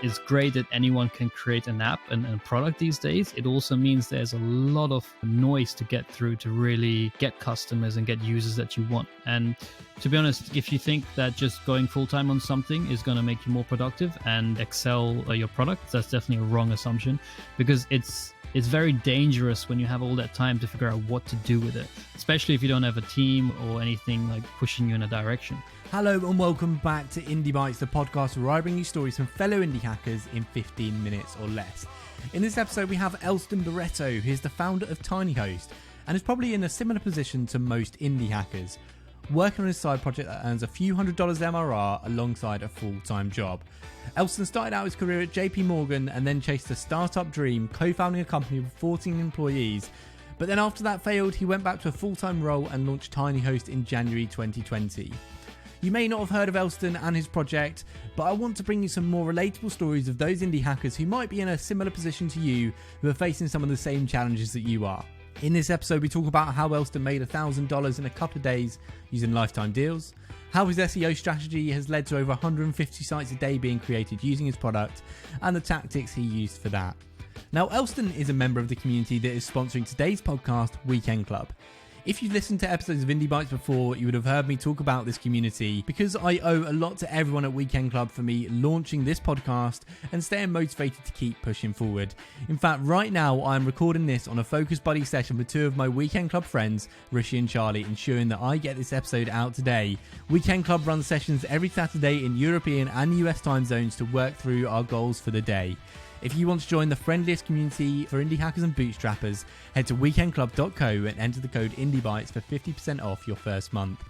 it's great that anyone can create an app and a product these days. It also means there's a lot of noise to get through to really get customers and get users that you want. And to be honest, if you think that just going full-time on something is going to make you more productive and excel your product, that's definitely a wrong assumption, because it's very dangerous when you have all that time to figure out what to do with it, especially if you don't have a team or anything like pushing you in a direction. Hello and welcome back to Indie Bites, the podcast where I bring you stories from fellow indie hackers in 15 minutes or less. In this episode, we have Elston Baretto, who is the founder of Tiiny Host and is probably in a similar position to most indie hackers, working on his side project that earns a few $100s MRR alongside a full-time job. Elston started out his career at JP Morgan and then chased a startup dream, co-founding a company with 14 employees. But then after that failed, he went back to a full-time role and launched Tiiny Host in January 2020. You may not have heard of Elston and his project, but I want to bring you some more relatable stories of those indie hackers who might be in a similar position to you, who are facing some of the same challenges that you are. In this episode, we talk about how Elston made $1,000 in a couple of days using lifetime deals, how his SEO strategy has led to over 150 sites a day being created using his product, and the tactics he used for that. Now, Elston is a member of the community that is sponsoring today's podcast, Weekend Club. If you've listened to episodes of Indie Bites before, you would have heard me talk about this community, because I owe a lot to everyone at Weekend Club for me launching this podcast and staying motivated to keep pushing forward. In fact, right now I'm recording this on a Focus Buddy session with two of my Weekend Club friends, Rishi and Charlie, ensuring that I get this episode out today. Weekend Club runs sessions every Saturday in European and US time zones to work through our goals for the day. If you want to join the friendliest community for indie hackers and bootstrappers, head to weekendclub.co and enter the code IndieBytes for 50% off your first month.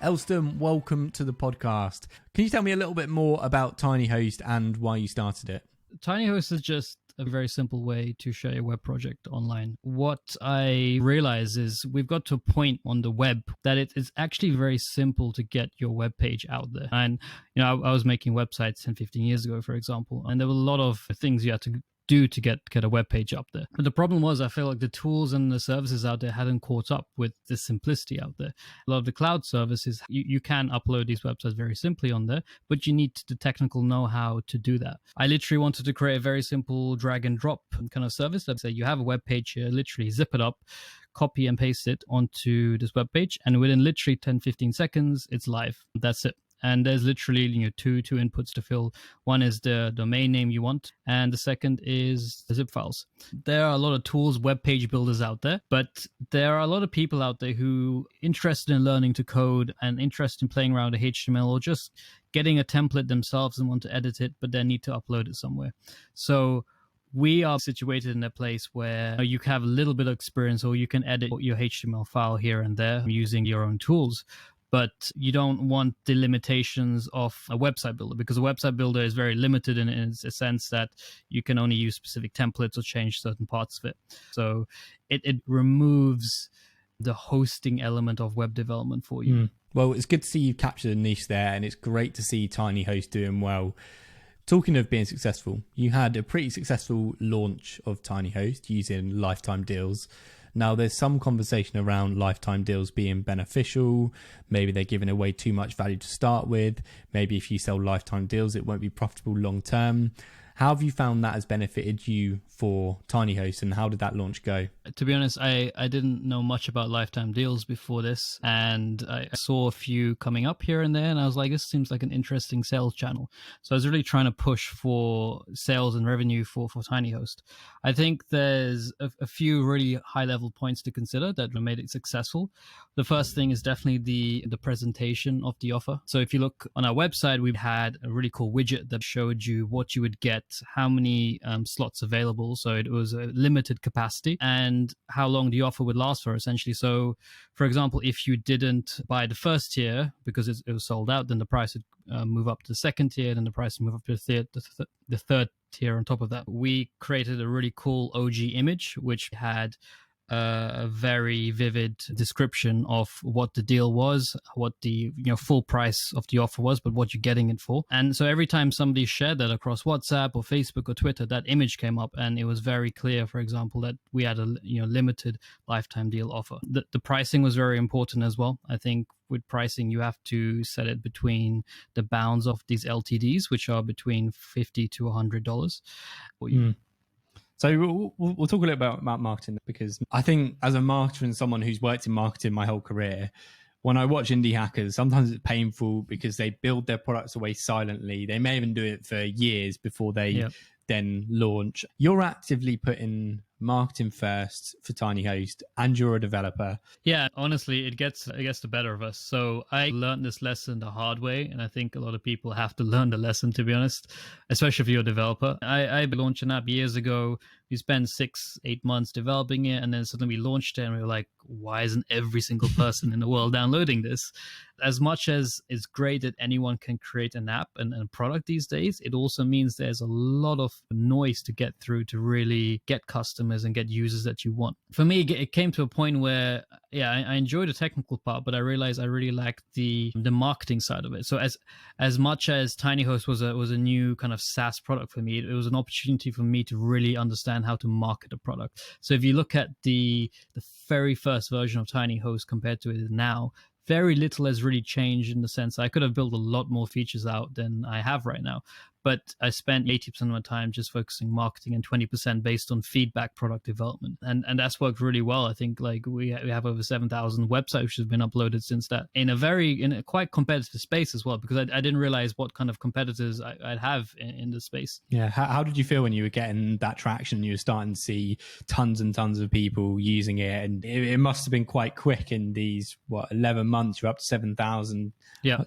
Elston, welcome to the podcast. Can you tell me a little bit more about Tiiny Host and why you started it? Tiiny Host is just a very simple way to share your web project online. What I realize is we've got to a point on the web that it's actually very simple to get your web page out there. And, I was making websites 10, 15 years ago, for example, and there were a lot of things you had to do to get a web page up there. But the problem was, I feel like the tools and the services out there hadn't caught up with the simplicity out there. A lot of the cloud services, you can upload these websites very simply on there, but you need the technical know-how to do that. I literally wanted to create a very simple drag and drop kind of service. Let's say you have a web page here, literally zip it up, copy and paste it onto this web page, and within literally 10, 15 seconds, it's live. That's it. And there's literally two inputs to fill. One is the domain name you want, and the second is the zip files. There are a lot of tools, web page builders out there, but there are a lot of people out there who are interested in learning to code and interested in playing around with HTML or just getting a template themselves and want to edit it, but then need to upload it somewhere. So we are situated in a place where you can have a little bit of experience, or you can edit your HTML file here and there using your own tools. But you don't want the limitations of a website builder, because a website builder is very limited in a sense that you can only use specific templates or change certain parts of it. So it removes the hosting element of web development for you. Well, it's good to see you captured a niche there, and it's great to see Tiiny Host doing well. Talking of being successful, you had a pretty successful launch of Tiiny Host using lifetime deals. Now, there's some conversation around lifetime deals being beneficial. Maybe they're giving away too much value to start with. Maybe if you sell lifetime deals, it won't be profitable long term. How have you found that has benefited you for Tiiny Host, and how did that launch go? To be honest, I didn't know much about lifetime deals before this, and I saw a few coming up here and there, and I was like, this seems like an interesting sales channel. So I was really trying to push for sales and revenue for Tiiny Host. I think there's a few really high-level points to consider that made it successful. The first thing is definitely the presentation of the offer. So if you look on our website, we had a really cool widget that showed you what you would get, how many slots available. So it was a limited capacity, and how long the offer would last for, essentially. So, for example, if you didn't buy the first tier because it was sold out, then the price would move up to the second tier, then the price would move up to the third tier on top of that. We created a really cool OG image, which had a very vivid description of what the deal was, what the full price of the offer was, but what you're getting it for. And so every time somebody shared that across WhatsApp or Facebook or Twitter, that image came up, and it was very clear, for example, that we had a limited lifetime deal offer. The pricing was very important as well. I think with pricing, you have to set it between the bounds of these LTDs, which are between $50 to $100. So we'll talk a little bit about marketing, because I think as a marketer and someone who's worked in marketing my whole career, when I watch indie hackers, sometimes it's painful because they build their products away silently. They may even do it for years before they then launch. You're actively putting marketing first for Tiiny Host, and you're a developer. Yeah, honestly, it gets the better of us. So I learned this lesson the hard way, and I think a lot of people have to learn the lesson, to be honest, especially if you're a developer. I launched an app years ago. We spent 6-8 months developing it, and then suddenly we launched it, and we were like, why isn't every single person in the world downloading this? As much as it's great that anyone can create an app and a product these days, it also means there's a lot of noise to get through to really get customers and get users that you want. For me, it came to a point where, I enjoyed the technical part, but I realized I really lacked the marketing side of it. So as much as Tiiny Host was a new kind of SaaS product for me, it was an opportunity for me to really understand how to market a product. So if you look at the very first version of Tiiny Host compared to it now, very little has really changed, in the sense I could have built a lot more features out than I have right now. But I spent 80% of my time just focusing marketing and 20% based on feedback product development. And that's worked really well. I think like we have over 7,000 websites which have been uploaded since that, in a quite competitive space as well, because I didn't realize what kind of competitors I'd have in the space. Yeah. How did you feel when you were getting that traction? You were starting to see tons and tons of people using it, and it must have been quite quick in these, 11 months, you're up to 7,000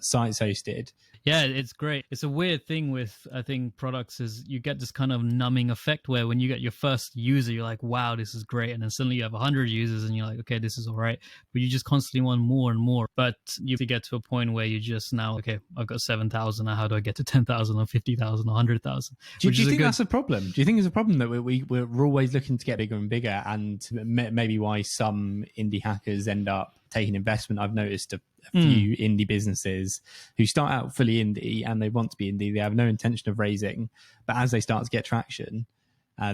sites hosted. Yeah, it's great. It's a weird thing with, I think, products, is you get this kind of numbing effect where when you get your first user, you're like, wow, this is great. And then suddenly you have 100 users and you're like, okay, this is all right. But you just constantly want more and more. But you get to a point where you just now, okay, I've got 7,000. Now how do I get to 10,000 or 50,000 or 100,000? Do you think that's a problem? Do you think it's a problem that we're always looking to get bigger and bigger, and maybe why some indie hackers end up taking investment? I've noticed a few indie businesses who start out fully indie and they want to be indie. They have no intention of raising, but as they start to get traction,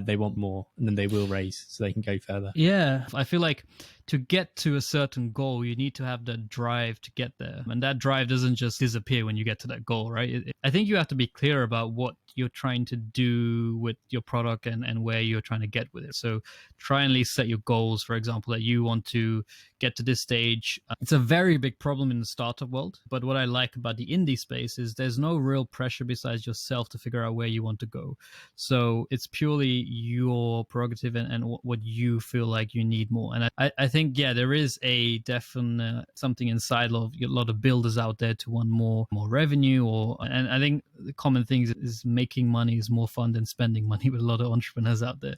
they want more, and then they will raise so they can go further. Yeah, I feel like to get to a certain goal, you need to have that drive to get there. And that drive doesn't just disappear when you get to that goal, right? I think you have to be clear about what you're trying to do with your product and where you're trying to get with it. So try and at least set your goals, for example, that you want to get to this stage. It's a very big problem in the startup world. But what I like about the indie space is there's no real pressure besides yourself to figure out where you want to go. So it's purely your prerogative and what you feel like you need more. And I think, there is a definite something inside of a lot of builders out there to want more revenue, and I think the common thing is making money is more fun than spending money with a lot of entrepreneurs out there.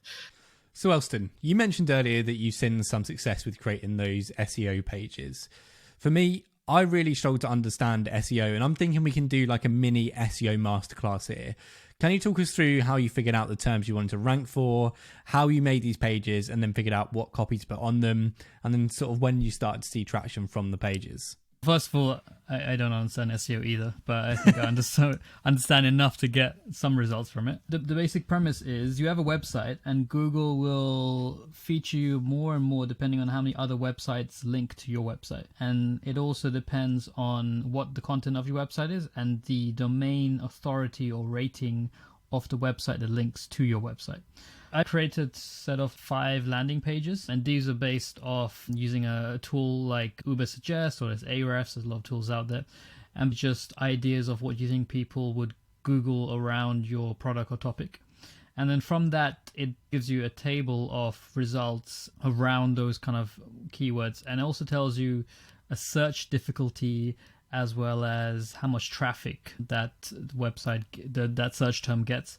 So Elston, you mentioned earlier that you've seen some success with creating those SEO pages. For me, I really struggle to understand SEO, and I'm thinking we can do like a mini SEO masterclass here. Can you talk us through how you figured out the terms you wanted to rank for, how you made these pages, and then figured out what copy to put on them, and then sort of when you started to see traction from the pages? First of all, I don't understand SEO either, but I think I understand enough to get some results from it. The basic premise is you have a website and Google will feature you more and more depending on how many other websites link to your website. And it also depends on what the content of your website is and the domain authority or rating of the website that links to your website. I created a set of 5 landing pages, and these are based off using a tool like Ubersuggest, or there's Ahrefs, there's a lot of tools out there, and just ideas of what you think people would Google around your product or topic. And then from that, it gives you a table of results around those kind of keywords, and it also tells you a search difficulty as well as how much traffic that website, that search term gets,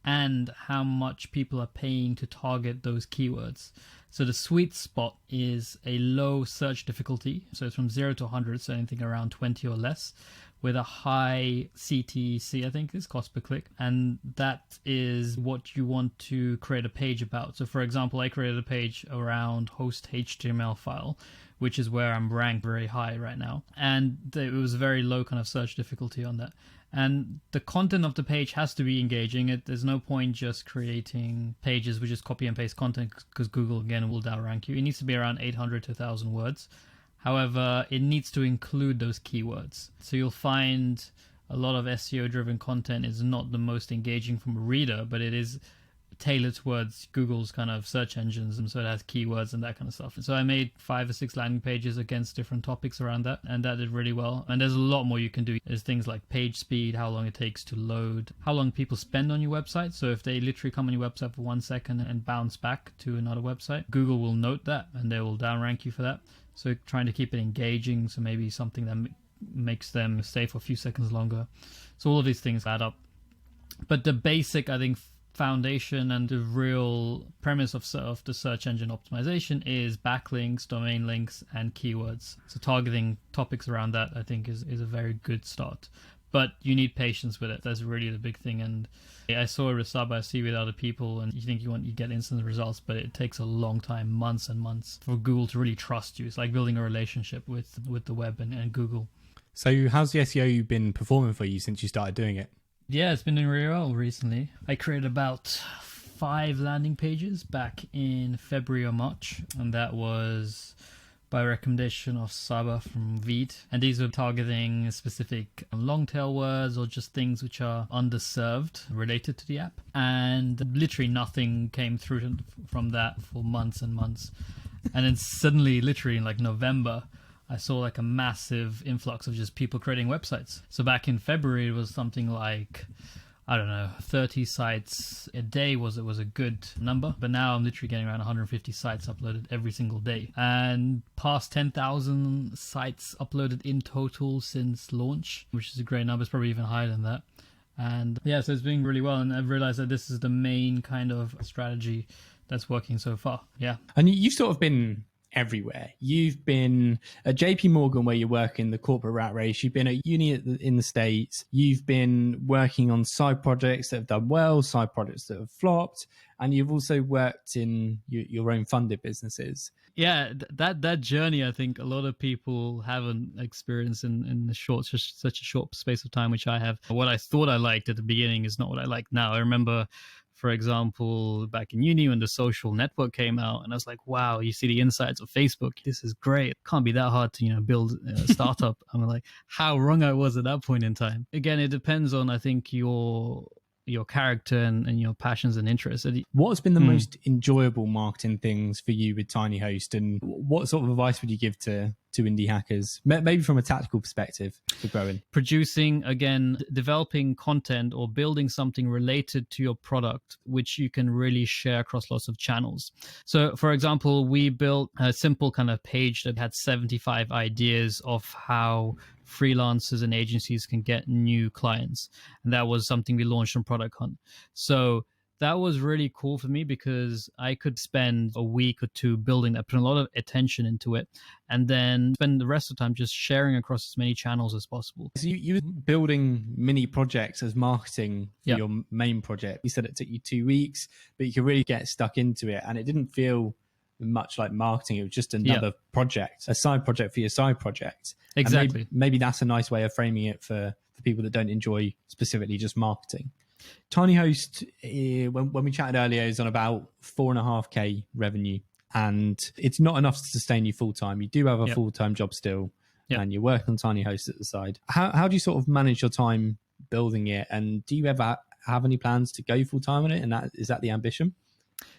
and how much people are paying to target those keywords. So the sweet spot is a low search difficulty. So it's from 0 to 100, so anything around 20 or less, with a high CTC, I think is cost per click. And that is what you want to create a page about. So for example, I created a page around host HTML file, which is where I'm ranked very high right now. And it was very low kind of search difficulty on that. And the content of the page has to be engaging. There's no point just creating pages with just copy and paste content, because Google, again, will downrank you. It needs to be around 800 to 1,000 words. However, it needs to include those keywords. So you'll find a lot of SEO-driven content is not the most engaging from a reader, but it is tailored towards Google's kind of search engines, and so it has keywords and that kind of stuff. And so I made 5 or 6 landing pages against different topics around that, and that did really well. And there's a lot more you can do. There's things like page speed, how long it takes to load, how long people spend on your website. So if they literally come on your website for 1 second and bounce back to another website, Google will note that and they will downrank you for that. So trying to keep it engaging, so maybe something that makes them stay for a few seconds longer. So all of these things add up. But the basic, I think, foundation and the real premise of the search engine optimization is backlinks, domain links, and keywords. So targeting topics around that, I think, is a very good start. But you need patience with it. That's really the big thing. And I saw a result I see with other people, and you think you get instant results, but it takes a long time, months and months, for Google to really trust you. It's like building a relationship with the web and Google. So how's the SEO been performing for you since you started doing it? Yeah, it's been doing really well recently. I created about 5 landing pages back in February or March, and that was by recommendation of Saba from Veed. And these were targeting specific long tail words or just things which are underserved related to the app. And literally nothing came through from that for months and months. And then suddenly, literally in like November, I saw like a massive influx of just people creating websites. So back in February, it was something like, I don't know, 30 sites a day was a good number. But now I'm literally getting around 150 sites uploaded every single day. And past 10,000 sites uploaded in total since launch, which is a great number. It's probably even higher than that. And yeah, so it's doing really well. And I've realized that this is the main kind of strategy that's working so far. Yeah. And you've sort of been everywhere. You've been at JP Morgan, where you're working the corporate rat race. You've been at uni in the States. You've been working on side projects that have done well, side projects that have flopped, and you've also worked in your own funded businesses. Yeah, that journey, I think a lot of people haven't experienced in such a short space of time, which I have. What I thought I liked at the beginning is not what I like now. I remember, for example, back in uni when the social network came out, and I was like, wow, you see the insides of Facebook. This is great. It can't be that hard to, build a startup. I'm like, how wrong I was at that point in time. Again, it depends on, I think, your character and your passions and interests. What has been the most enjoyable marketing things for you with Tiiny Host, and what sort of advice would you give to indie hackers, maybe from a tactical perspective, for growing? Producing, again, developing content or building something related to your product, which you can really share across lots of channels. So, for example, we built a simple kind of page that had 75 ideas of how freelancers and agencies can get new clients. And that was something we launched on Product Hunt. So that was really cool for me because I could spend a week or two building that, putting a lot of attention into it, and then spend the rest of the time just sharing across as many channels as possible. So you were building mini projects as marketing for your main project. You said it took you 2 weeks, but you could really get stuck into it, and it didn't feel much like marketing. It was just another project, a side project for your side project. Exactly. Maybe that's a nice way of framing it for people that don't enjoy specifically just marketing. Tiiny Host, when we chatted earlier, is on about 4.5K revenue, and it's not enough to sustain you full time. You do have a full-time job still, and you're working on Tiiny Host at the side. How do you sort of manage your time building it, and do you ever have any plans to go full time on it? And is that the ambition?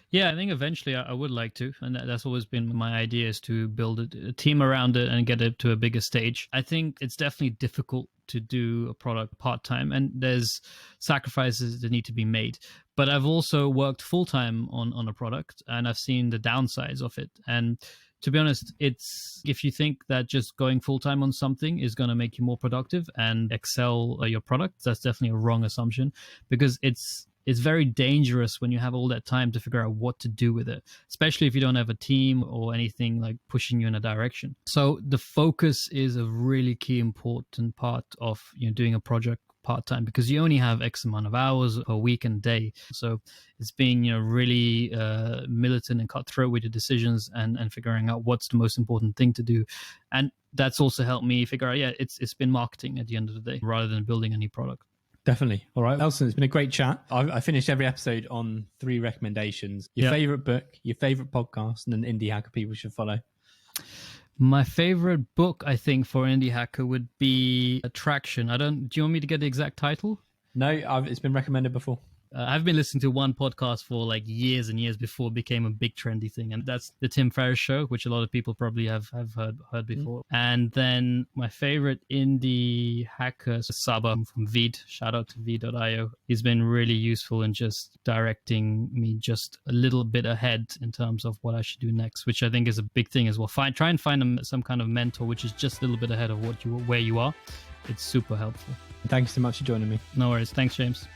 Yeah, I think eventually I would like to. And that's always been my idea, is to build a team around it and get it to a bigger stage. I think it's definitely difficult to do a product part-time, and there's sacrifices that need to be made. But I've also worked full-time on a product, and I've seen the downsides of it. And to be honest, if you think that just going full-time on something is going to make you more productive and excel your product, that's definitely a wrong assumption, because it's it's very dangerous when you have all that time to figure out what to do with it, especially if you don't have a team or anything like pushing you in a direction. So the focus is a really key important part of doing a project part-time, because you only have X amount of hours a week and day. So it's being really militant and cutthroat with your decisions and figuring out what's the most important thing to do. And that's also helped me figure out, it's been marketing at the end of the day rather than building any product. Definitely. All right, Elston, it's been a great chat. I finished every episode on 3 recommendations. Your favorite book, your favorite podcast, and an indie hacker people should follow. My favorite book, I think, for indie hacker would be Attraction. Do you want me to get the exact title? No, it's been recommended before. I've been listening to one podcast for like years and years before it became a big trendy thing, and that's the Tim Ferriss Show, which a lot of people probably have heard before. And then my favorite indie hacker, Saba from Veed, shout out to Veed.io. He's been really useful in just directing me just a little bit ahead in terms of what I should do next, which I think is a big thing as well. Try and find some kind of mentor which is just a little bit ahead of where you are. It's super helpful. Thanks so much for joining me. No worries. Thanks, James.